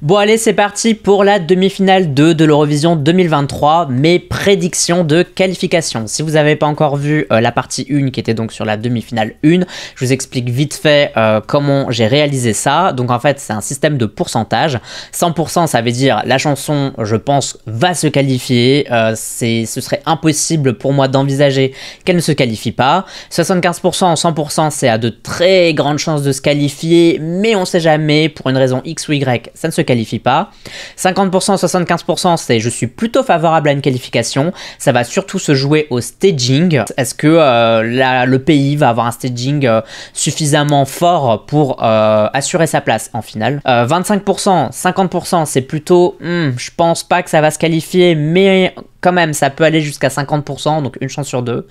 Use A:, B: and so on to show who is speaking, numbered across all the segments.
A: Bon allez, c'est parti pour la demi-finale 2 de l'Eurovision 2023, mes prédictions de qualification. Si vous n'avez pas encore vu la partie 1 qui était donc sur la demi-finale 1, je vous explique vite fait comment j'ai réalisé ça. Donc en fait, c'est un système de pourcentage. 100% ça veut dire la chanson, je pense, va se qualifier. Ce serait impossible pour moi d'envisager qu'elle ne se qualifie pas. 75%, 100% c'est à de très grandes chances de se qualifier, mais on ne sait jamais, pour une raison X ou Y, ça ne se qualifie pas. 50%, 75% c'est je suis plutôt favorable à une qualification. Ça va surtout se jouer au staging. Est-ce que le pays va avoir un staging suffisamment fort pour assurer sa place en finale. 25%, 50% c'est plutôt je pense pas que ça va se qualifier, mais quand même ça peut aller jusqu'à 50%, donc une chance sur deux.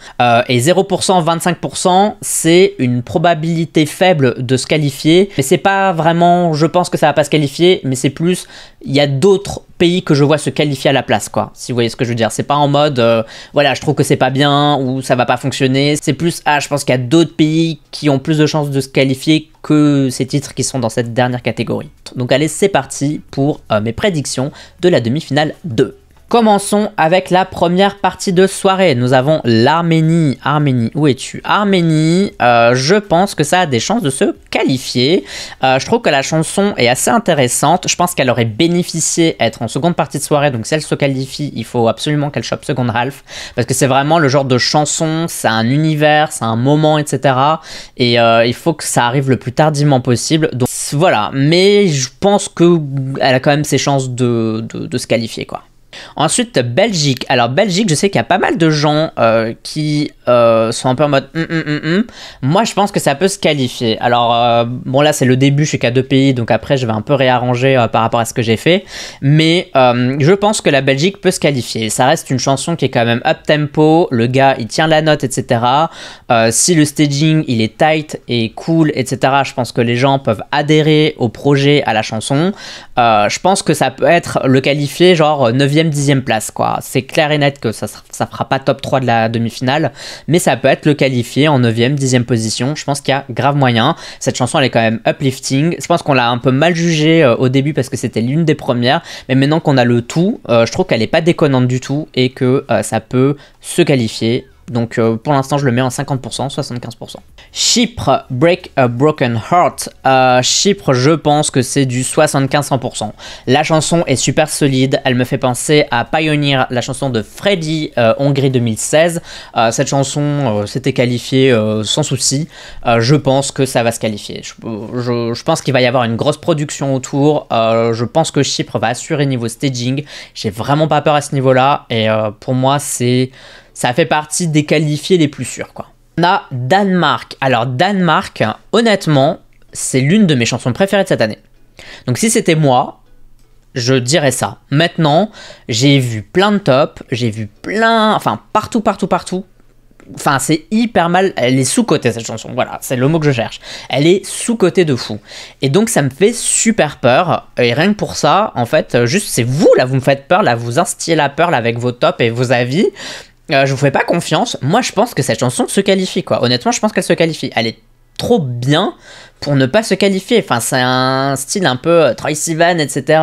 A: Et 0%, 25% c'est une probabilité faible de se qualifier, mais c'est pas vraiment je pense que ça va pas se qualifier, mais c'est plus il y a d'autres pays que je vois se qualifier à la place, quoi, si vous voyez ce que je veux dire. C'est pas en mode voilà, je trouve que c'est pas bien ou ça va pas fonctionner, c'est plus je pense qu'il y a d'autres pays qui ont plus de chances de se qualifier que ces titres qui sont dans cette dernière catégorie. Donc allez, c'est parti pour mes prédictions de la demi-finale 2. Commençons avec la première partie de soirée. Nous avons l'Arménie. Arménie, où es-tu? Arménie, je pense que ça a des chances de se qualifier. Je trouve que la chanson est assez intéressante. Je pense qu'elle aurait bénéficié d'être en seconde partie de soirée. Donc si elle se qualifie, il faut absolument qu'elle chope second half. Parce que c'est vraiment le genre de chanson, c'est un univers, c'est un moment, etc. Et il faut que ça arrive le plus tardivement possible. Donc voilà, mais je pense qu'elle a quand même ses chances de se qualifier, quoi. Ensuite, Belgique. Alors, Belgique, je sais qu'il y a pas mal de gens qui sont un peu en mode Moi, je pense que ça peut se qualifier. Alors, bon, là, c'est le début, je suis qu'à 2 pays, donc après, je vais un peu réarranger par rapport à ce que j'ai fait. Mais je pense que la Belgique peut se qualifier. Ça reste une chanson qui est quand même up-tempo. Le gars, il tient la note, etc. Si le staging, il est tight et cool, etc., je pense que les gens peuvent adhérer au projet, à la chanson. Je pense que ça peut être le qualifier, genre 9e, 10e place, quoi. C'est clair et net que ça fera pas top 3 de la demi-finale, mais ça peut être le qualifié en 9e, 10e position. Je pense qu'il y a grave moyen. Cette chanson, elle est quand même uplifting. Je pense qu'on l'a un peu mal jugée au début parce que c'était l'une des premières, mais maintenant qu'on a le tout, je trouve qu'elle est pas déconnante du tout et que ça peut se qualifier. Donc pour l'instant je le mets en 50%, 75%. Chypre, Break a Broken Heart. Chypre, je pense que c'est du 75-100%. La chanson est super solide, elle me fait penser à Pioneer, la chanson de Freddy, Hongrie 2016. Cette chanson s'était qualifiée sans souci. Je pense que ça va se qualifier. Je pense qu'il va y avoir une grosse production autour. Je pense que Chypre va assurer niveau staging. J'ai vraiment pas peur à ce niveau-là. Et pour moi, ça fait partie des qualifiés les plus sûrs, quoi. On a Danemark. Alors Danemark, honnêtement, c'est l'une de mes chansons préférées de cette année. Donc si c'était moi, je dirais ça. Maintenant, j'ai vu plein de tops, j'ai vu plein... Enfin, partout. Enfin, c'est hyper mal, elle est sous-cotée cette chanson, voilà, c'est le mot que je cherche. Elle est sous-cotée de fou. Et donc ça me fait super peur, et rien que pour ça, en fait, juste c'est vous, là, vous me faites peur, là, vous instillez la peur, là, avec vos tops et vos avis. Je vous fais pas confiance, moi je pense que cette chanson se qualifie, quoi. Honnêtement, je pense qu'elle se qualifie. Elle est trop bien pour ne pas se qualifier. Enfin, c'est un style un peu Troye Sivan, etc.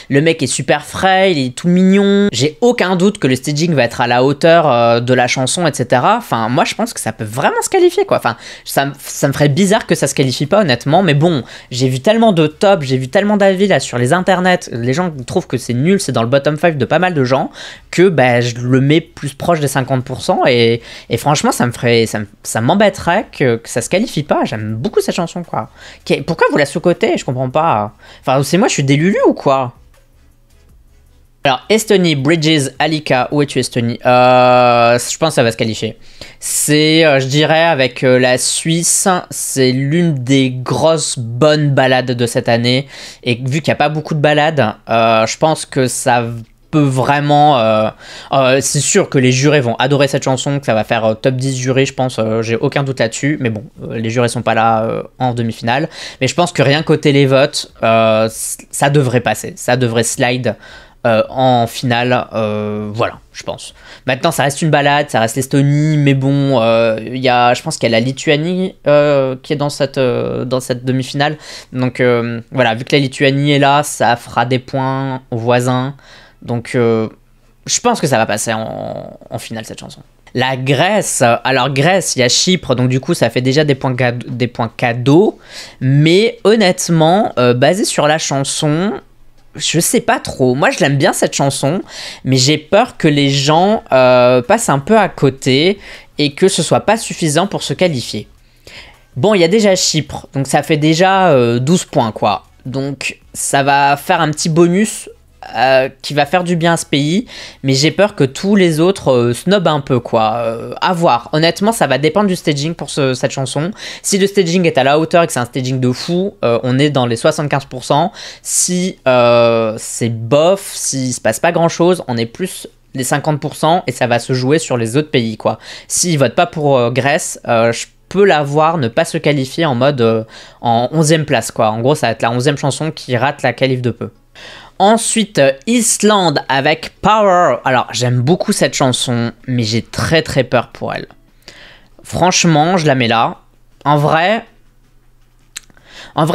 A: Le mec est super frais, il est tout mignon. J'ai aucun doute que le staging va être à la hauteur de la chanson, etc. Enfin, moi, je pense que ça peut vraiment se qualifier, quoi. Enfin, ça me ferait bizarre que ça se qualifie pas, honnêtement. Mais bon, j'ai vu tellement de tops, j'ai vu tellement d'avis là sur les internets. Les gens trouvent que c'est nul, c'est dans le bottom 5 de pas mal de gens, que bah, je le mets plus proche des 50%. Et franchement, ça m'embêterait que ça se qualifie pas. J'aime beaucoup cette chanson, quoi. Pourquoi vous la sous-cotez? Je comprends pas. Enfin, c'est moi, je suis des Lulu ou quoi? Alors, Estonie, Bridges, Alika. Où es-tu, Estonie? Je pense que ça va se qualifier. C'est, je dirais, avec la Suisse, c'est l'une des grosses bonnes ballades de cette année. Et vu qu'il n'y a pas beaucoup de ballades, je pense que ça peut vraiment... c'est sûr que les jurés vont adorer cette chanson, que ça va faire top 10 jurés, je pense, j'ai aucun doute là-dessus, mais bon, les jurés sont pas là en demi-finale, mais je pense que rien qu'au télévote, ça devrait passer, ça devrait slide en finale. Voilà, je pense. Maintenant, ça reste une balade, ça reste l'Estonie, mais bon, je pense qu'il y a la Lituanie qui est dans cette demi-finale. Donc voilà, vu que la Lituanie est là, ça fera des points aux voisins. Donc je pense que ça va passer en finale cette chanson. La Grèce, alors Grèce, il y a Chypre, donc du coup ça fait déjà des points cadeaux, mais honnêtement, basé sur la chanson, je sais pas trop. Moi je l'aime bien cette chanson, mais j'ai peur que les gens passent un peu à côté et que ce soit pas suffisant pour se qualifier. Bon, il y a déjà Chypre, donc ça fait déjà 12 points quoi, donc ça va faire un petit bonus qui va faire du bien à ce pays, mais j'ai peur que tous les autres snobent un peu quoi. À voir. Honnêtement, ça va dépendre du staging pour cette chanson. Si le staging est à la hauteur et que c'est un staging de fou, on est dans les 75%. Si c'est bof, s'il se passe pas grand chose, on est plus les 50% et ça va se jouer sur les autres pays quoi. S'ils votent pas pour Grèce, je peux la voir ne pas se qualifier en mode en 11e place quoi. En gros, ça va être la 11e chanson qui rate la qualif de peu. Ensuite, Islande avec Power. Alors, j'aime beaucoup cette chanson, mais j'ai très très peur pour elle. Franchement, je la mets là. En vrai,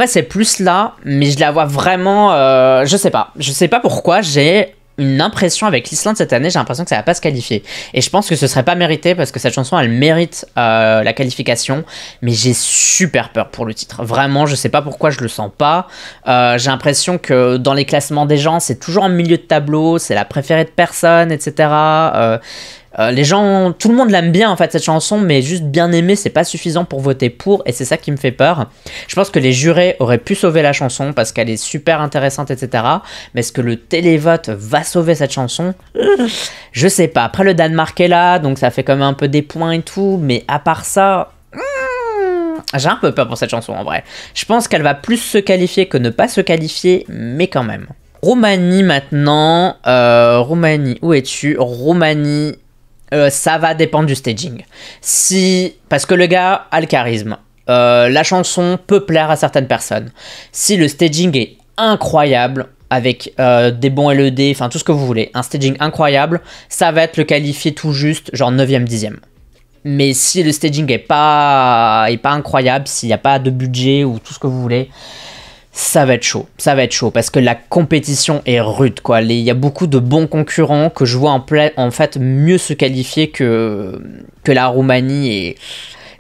A: c'est plus là, mais je la vois vraiment... je sais pas pourquoi, j'ai une impression avec l'Islande cette année, j'ai l'impression que ça va pas se qualifier. Et je pense que ce serait pas mérité, parce que cette chanson, elle mérite la qualification, mais j'ai super peur pour le titre. Vraiment, je sais pas pourquoi je le sens pas. J'ai l'impression que dans les classements des gens, c'est toujours en milieu de tableau, c'est la préférée de personne, etc. Les gens, tout le monde l'aime bien en fait cette chanson, mais juste bien aimer c'est pas suffisant pour voter pour, et c'est ça qui me fait peur. Je pense que les jurés auraient pu sauver la chanson parce qu'elle est super intéressante, etc. Mais est-ce que le télévote va sauver cette chanson? Je sais pas. Après le Danemark est là, donc ça fait quand même un peu des points et tout, mais à part ça... j'ai un peu peur pour cette chanson en vrai. Je pense qu'elle va plus se qualifier que ne pas se qualifier, mais quand même. Roumanie maintenant. Roumanie, où es-tu? Roumanie... ça va dépendre du staging. Parce que le gars a le charisme. La chanson peut plaire à certaines personnes. Si le staging est incroyable, avec des bons LED, enfin tout ce que vous voulez, un staging incroyable, ça va être le qualifié tout juste, genre 9e, 10e. Mais si le staging est pas incroyable, s'il n'y a pas de budget ou tout ce que vous voulez, ça va être chaud parce que la compétition est rude quoi. Il y a beaucoup de bons concurrents que je vois en fait mieux se qualifier que la Roumanie, et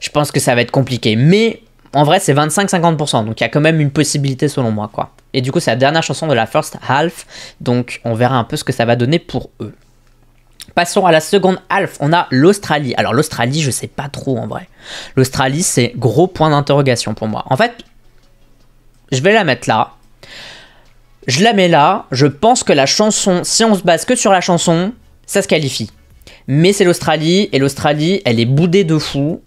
A: je pense que ça va être compliqué. Mais en vrai c'est 25-50%, donc il y a quand même une possibilité selon moi quoi. Et du coup c'est la dernière chanson de la first half, donc on verra un peu ce que ça va donner pour eux. Passons à la seconde half, on a l'Australie. Alors l'Australie je sais pas trop en vrai. L'Australie c'est gros point d'interrogation pour moi. En fait je vais la mettre là. Je la mets là. Je pense que la chanson, si on se base que sur la chanson, ça se qualifie. Mais c'est l'Australie, et l'Australie, elle est boudée de fou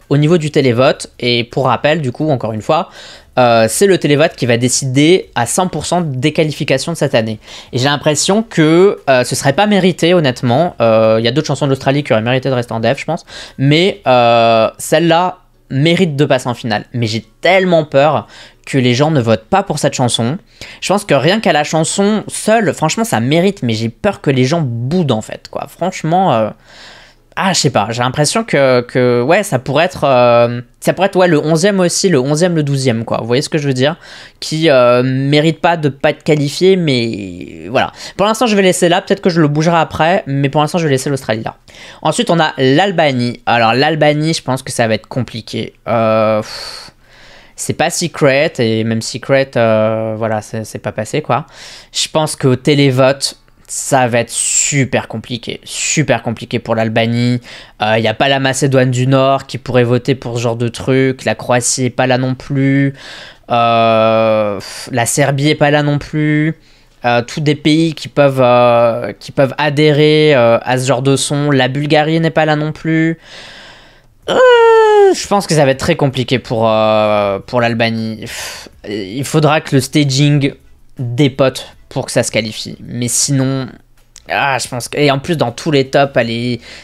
A: au niveau du télévote. Et pour rappel, du coup, encore une fois, c'est le télévote qui va décider à 100% des qualifications de cette année. Et j'ai l'impression que ce serait pas mérité, honnêtement. Il y a d'autres chansons de l'Australie qui auraient mérité de rester en def, je pense. Mais celle-là mérite de passer en finale. Mais j'ai tellement peur que les gens ne votent pas pour cette chanson. Je pense que rien qu'à la chanson seule, franchement, ça mérite, mais j'ai peur que les gens boudent, en fait, quoi. Franchement, je sais pas, j'ai l'impression que ouais, ça pourrait être ouais, le 11e aussi, le 11e, le 12e, quoi. Vous voyez ce que je veux dire? Qui mérite pas de pas être qualifié, mais voilà. Pour l'instant, je vais laisser là, peut-être que je le bougerai après, mais pour l'instant, je vais laisser l'Australie là. Ensuite, on a l'Albanie. Alors, l'Albanie, je pense que ça va être compliqué. C'est pas Secret, et même Secret, voilà, c'est pas passé, quoi. Je pense qu'au télévote, ça va être super compliqué pour l'Albanie. Il n'y a pas la Macédoine du Nord qui pourrait voter pour ce genre de truc. La Croatie n'est pas là non plus. La Serbie n'est pas là non plus. Tous des pays qui peuvent adhérer à ce genre de son. La Bulgarie n'est pas là non plus. Je pense que ça va être très compliqué pour l'Albanie. Il faudra que le staging dépote pour que ça se qualifie. Mais sinon, je pense que... Et en plus, dans tous les tops,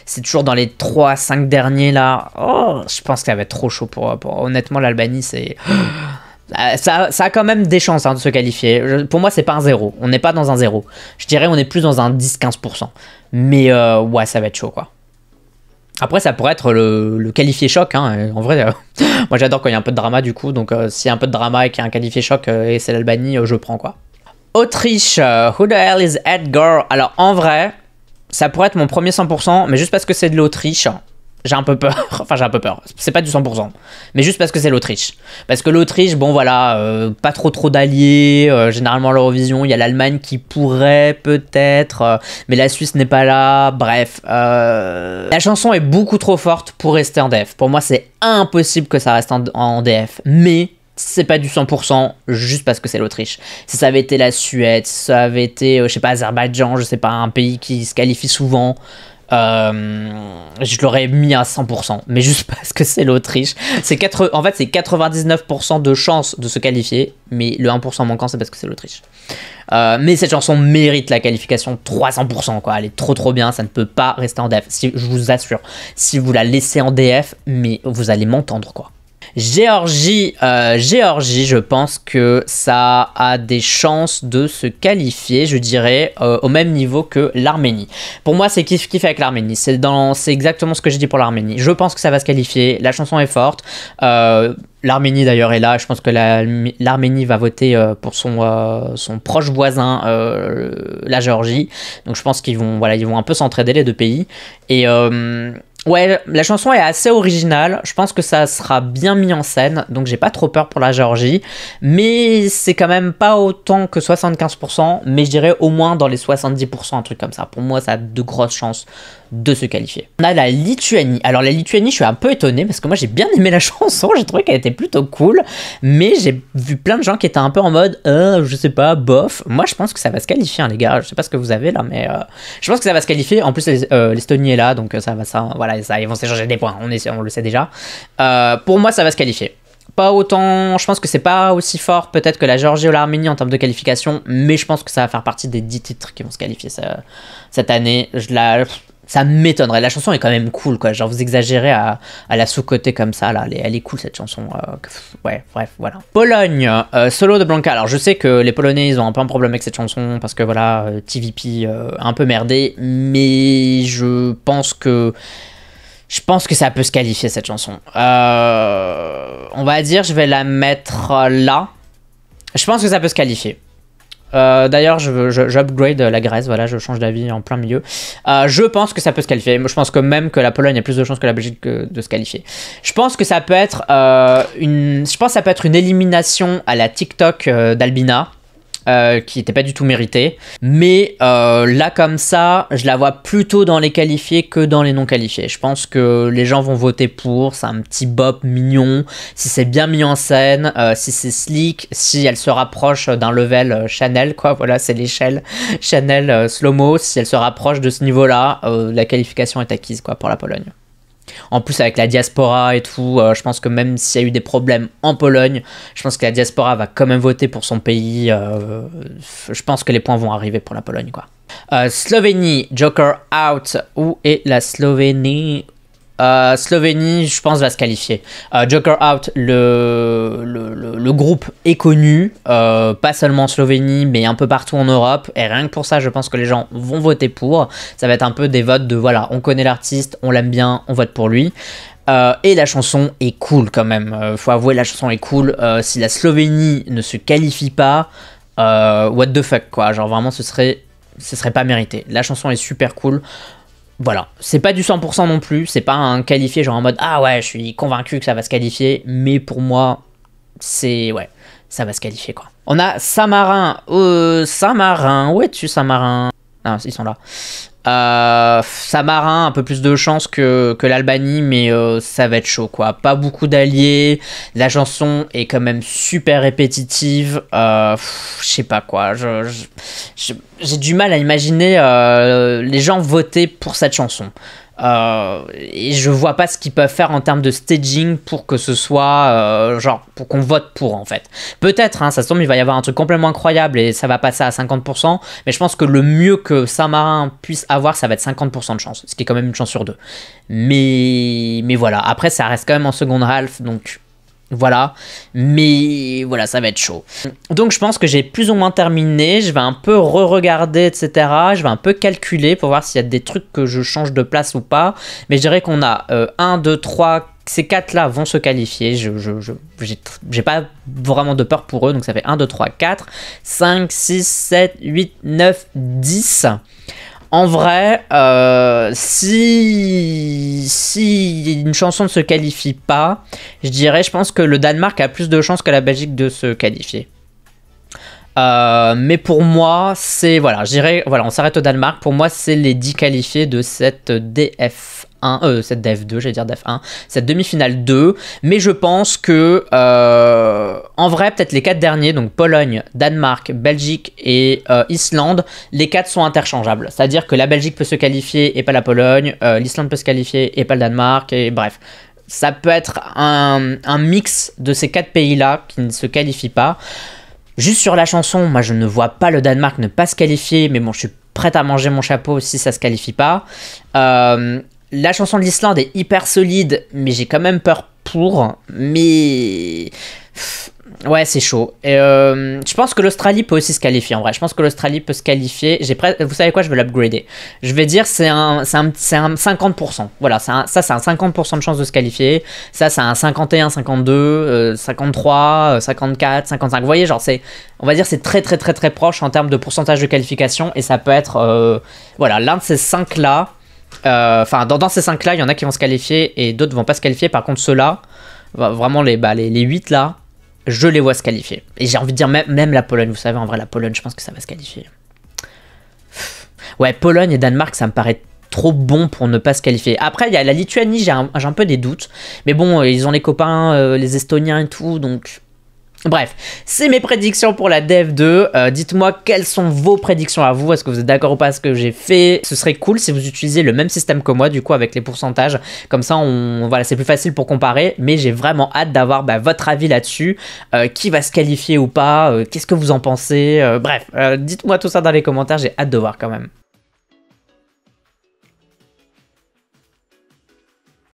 A: c'est toujours dans les 3-5 derniers, là. Je pense que ça va être trop chaud pour honnêtement, l'Albanie, c'est... Ça a quand même des chances de se qualifier. Pour moi, c'est pas un 0. On n'est pas dans un 0. Je dirais on est plus dans un 10-15%. Mais ouais, ça va être chaud, quoi. Après, ça pourrait être le qualifié choc. Hein. En vrai, moi j'adore quand il y a un peu de drama, du coup. Donc s'il y a un peu de drama et qu'il y a un qualifié choc et c'est l'Albanie, je prends, quoi. Autriche, who the hell is Edgar? Alors, en vrai, ça pourrait être mon premier 100%, mais juste parce que c'est de l'Autriche... J'ai un peu peur, enfin j'ai un peu peur, c'est pas du 100%, mais juste parce que c'est l'Autriche. Parce que l'Autriche, bon voilà, pas trop d'alliés, généralement à l'Eurovision, il y a l'Allemagne qui pourrait peut-être, mais la Suisse n'est pas là, bref. La chanson est beaucoup trop forte pour rester en DF. Pour moi c'est impossible que ça reste en DF, mais c'est pas du 100% juste parce que c'est l'Autriche. Si ça avait été la Suède, si ça avait été, je sais pas, Azerbaïdjan, je sais pas, un pays qui se qualifie souvent... je l'aurais mis à 100%, mais juste parce que c'est l'Autriche. En fait, c'est 99% de chances de se qualifier, mais le 1% manquant, c'est parce que c'est l'Autriche. Mais cette chanson mérite la qualification 300%, quoi. Elle est trop bien, ça ne peut pas rester en DF. Je vous assure, si vous la laissez en DF, mais vous allez m'entendre, quoi. Géorgie, je pense que ça a des chances de se qualifier, je dirais, au même niveau que l'Arménie. Pour moi, c'est kiff avec l'Arménie. C'est exactement ce que j'ai dit pour l'Arménie. Je pense que ça va se qualifier. La chanson est forte. L'Arménie d'ailleurs est là. Je pense que l'Arménie va voter pour son proche voisin, la Géorgie. Donc je pense qu'ils vont un peu s'entraider les deux pays. Et ouais, la chanson est assez originale, je pense que ça sera bien mis en scène, donc j'ai pas trop peur pour la Géorgie, mais c'est quand même pas autant que 75%, mais je dirais au moins dans les 70%, un truc comme ça. Pour moi, ça a de grosses chances de se qualifier. On a la Lituanie. Alors la Lituanie, je suis un peu étonné parce que moi j'ai bien aimé la chanson, j'ai trouvé qu'elle était plutôt cool, mais j'ai vu plein de gens qui étaient un peu en mode je sais pas, bof. Moi je pense que ça va se qualifier, hein, les gars. Je sais pas ce que vous avez là, mais je pense que ça va se qualifier. En plus l'Estonie est là, donc voilà, ils vont s'échanger des points, on le sait déjà. Pour moi ça va se qualifier. Pas autant, je pense que c'est pas aussi fort peut-être que la Géorgie ou l'Arménie en termes de qualification, mais je pense que ça va faire partie des 10 titres qui vont se qualifier cette année. Ça m'étonnerait. La chanson est quand même cool, quoi. Genre, vous exagérez à la sous-côté comme ça, là. Elle est cool, cette chanson. Ouais, bref, voilà. Pologne, solo de Blanka. Alors, je sais que les Polonais, ils ont un peu un problème avec cette chanson parce que, voilà, TVP un peu merdé. Mais je pense que ça peut se qualifier, cette chanson. On va dire, je vais la mettre là. Je pense que ça peut se qualifier. D'ailleurs, j'upgrade la Grèce, voilà, je change d'avis en plein milieu. Je pense que ça peut se qualifier. Moi, je pense que même que la Pologne a plus de chances que la Belgique de se qualifier. Je pense que ça peut être une élimination à la TikTok d'Albina. Qui n'était pas du tout méritée. Mais là, comme ça, je la vois plutôt dans les qualifiés que dans les non qualifiés. Je pense que les gens vont voter pour. C'est un petit bop mignon. Si c'est bien mis en scène, si c'est slick, si elle se rapproche d'un level Chanel, quoi. Voilà, c'est l'échelle Chanel slow-mo. Si elle se rapproche de ce niveau-là, la qualification est acquise, quoi, pour la Pologne. En plus avec la diaspora et tout, je pense que même s'il y a eu des problèmes en Pologne, je pense que la diaspora va quand même voter pour son pays. Je pense que les points vont arriver pour la Pologne, quoi. Slovénie, Joker out. Où est la Slovénie? Slovénie, je pense, va se qualifier. Joker out, le groupe est connu, pas seulement en Slovénie, mais un peu partout en Europe. Et rien que pour ça, je pense que les gens vont voter pour. Ça va être un peu des votes de voilà, on connaît l'artiste, on l'aime bien, on vote pour lui. Et la chanson est cool quand même. Faut avouer, la chanson est cool. Si la Slovénie ne se qualifie pas, what the fuck, quoi. Genre vraiment, ce serait pas mérité. La chanson est super cool. Voilà, c'est pas du 100% non plus, c'est pas un qualifié genre en mode ah ouais, je suis convaincu que ça va se qualifier, mais pour moi, ouais, ça va se qualifier, quoi. On a Saint-Marin, où es-tu, Saint-Marin? Ah, ils sont là. Saint-Marin, un peu plus de chance que l'Albanie, mais ça va être chaud, quoi. Pas beaucoup d'alliés, la chanson est quand même super répétitive, je sais pas quoi, j'ai du mal à imaginer les gens voter pour cette chanson. Et je vois pas ce qu'ils peuvent faire en termes de staging pour que ce soit genre pour qu'on vote pour, en fait. Peut-être, hein, ça se tombe, il va y avoir un truc complètement incroyable et ça va passer à 50%, mais je pense que le mieux que Saint-Marin puisse avoir, ça va être 50% de chance, ce qui est quand même une chance sur deux. Mais voilà, après ça reste quand même en seconde half, donc Voilà, mais voilà, ça va être chaud. Donc je pense que j'ai plus ou moins terminé, je vais un peu re-regarder, etc. Je vais un peu calculer pour voir s'il y a des trucs que je change de place ou pas. Mais je dirais qu'on a 1, 2, 3, ces 4-là vont se qualifier. J'ai pas vraiment de peur pour eux, donc ça fait 1, 2, 3, 4, 5, 6, 7, 8, 9, 10. En vrai, si une chanson ne se qualifie pas, je pense que le Danemark a plus de chances que la Belgique de se qualifier. Mais pour moi, c'est voilà, voilà, on s'arrête au Danemark. Pour moi, c'est les 10 qualifiés de cette DF1, cette DF2, j'allais dire DF1, cette demi-finale 2. Mais je pense que, en vrai, peut-être les 4 derniers, donc Pologne, Danemark, Belgique et Islande, les 4 sont interchangeables. C'est-à-dire que la Belgique peut se qualifier et pas la Pologne, l'Islande peut se qualifier et pas le Danemark, et bref. Ça peut être un mix de ces 4 pays-là qui ne se qualifient pas. Juste sur la chanson, moi je ne vois pas le Danemark ne pas se qualifier, mais bon, je suis prête à manger mon chapeau si ça se qualifie pas. La chanson de l'Islande est hyper solide, mais j'ai quand même peur pour. Mais ouais, c'est chaud. Et, je pense que l'Australie peut aussi se qualifier en vrai. Je pense que l'Australie peut se qualifier. Vous savez quoi, je vais l'upgrader. Je vais dire c'est un 50%. Voilà, ça c'est un 50% de chance de se qualifier. Ça c'est un 51, 52, 53, 54, 55. Vous voyez, genre on va dire c'est très proche en termes de pourcentage de qualification. Et ça peut être, voilà, l'un de ces 5 là. Enfin, dans ces 5 là, il y en a qui vont se qualifier et d'autres vont pas se qualifier. Par contre, ceux-là, vraiment les 8 là, je les vois se qualifier. Et j'ai envie de dire même la Pologne, vous savez, en vrai, la Pologne, je pense que ça va se qualifier. Ouais, Pologne et Danemark, ça me paraît trop bon pour ne pas se qualifier. Après, il y a la Lituanie, j'ai un peu des doutes. Mais bon, ils ont les copains, les Estoniens et tout, donc... Bref, c'est mes prédictions pour la DF2. Dites-moi quelles sont vos prédictions à vous. Est-ce que vous êtes d'accord ou pas avec ce que j'ai fait? Ce serait cool si vous utilisez le même système que moi, du coup, avec les pourcentages. Comme ça, voilà, c'est plus facile pour comparer. Mais j'ai vraiment hâte d'avoir votre avis là-dessus. Qui va se qualifier ou pas? Qu'est-ce que vous en pensez? Bref, dites-moi tout ça dans les commentaires. J'ai hâte de voir quand même.